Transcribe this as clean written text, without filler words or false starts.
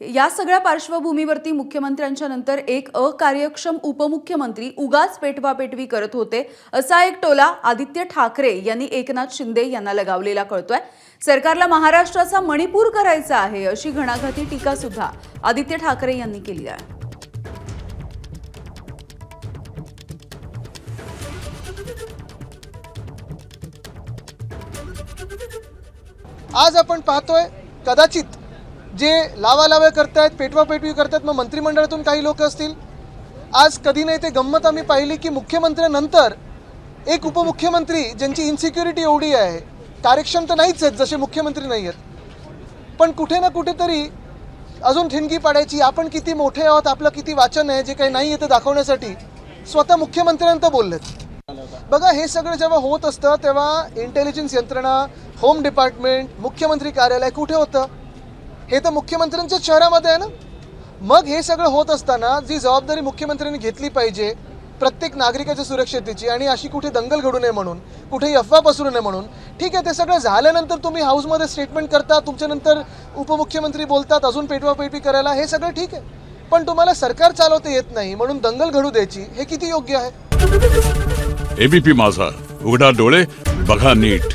या सगळ्या पार्श्वभूमीवरती मुख्यमंत्र्यांच्या नंतर एक अकार्यक्षम उपमुख्यमंत्री उगाच पेटवापेटवी करत होते असा एक टोला आदित्य ठाकरे यांनी एकनाथ शिंदे यांना लगावलेला कळतोय। सरकारला महाराष्ट्राचा मणिपूर करायचा आहे अशी घणाघाती टीका सुद्धा आदित्य ठाकरे यांनी केली आहे। आज आपण पाहतोय कदाचित जे लावालाव्या करतायत, पेटवापेटवी करतायत, मग मंत्रिमंडळातून काही लोक असतील। आज कधी नाही ते गंमत आम्ही पाहिली की मुख्यमंत्र्यांनंतर एक उपमुख्यमंत्री ज्यांची इन्सिक्युरिटी एवढी आहे, कार्यक्षम तर नाहीच आहेत जसे मुख्यमंत्री नाही आहेत, पण कुठे ना कुठेतरी अजून ठिणगी पाडायची, आपण किती मोठे आहोत, आपलं किती वाचन आहे, जे काही नाही आहे ते दाखवण्यासाठी स्वतः मुख्यमंत्र्यांना बोललेत। बघा, हे सगळं जेव्हा होत असतं तेव्हा इंटेलिजन्स यंत्रणा, होम डिपार्टमेंट, मुख्यमंत्री कार्यालय कुठे होतं? हे तर मुख्यमंत्र्यांच्या शहरामध्ये आहे ना। मग हे सगळं होत असताना जी जबाबदारी मुख्यमंत्र्यांनी घेतली पाहिजे प्रत्येक नागरिकाच्या सुरक्षेची, आणि अशी कुठे दंगल घडू नये म्हणून, कुठेही अफवा पसरू नये म्हणून, ठीक आहे, ते सगळं झाल्यानंतर तुम्ही हाऊसमध्ये स्टेटमेंट करता, तुमच्यानंतर उपमुख्यमंत्री बोलतात अजून पेटवापेटवी करायला, हे सगळं ठीक आहे, पण तुम्हाला सरकार चालवता येत नाही म्हणून दंगल घडू द्यायची, हे किती योग्य आहे? एबीपी माझा, उघडा डोळे बघा नीट।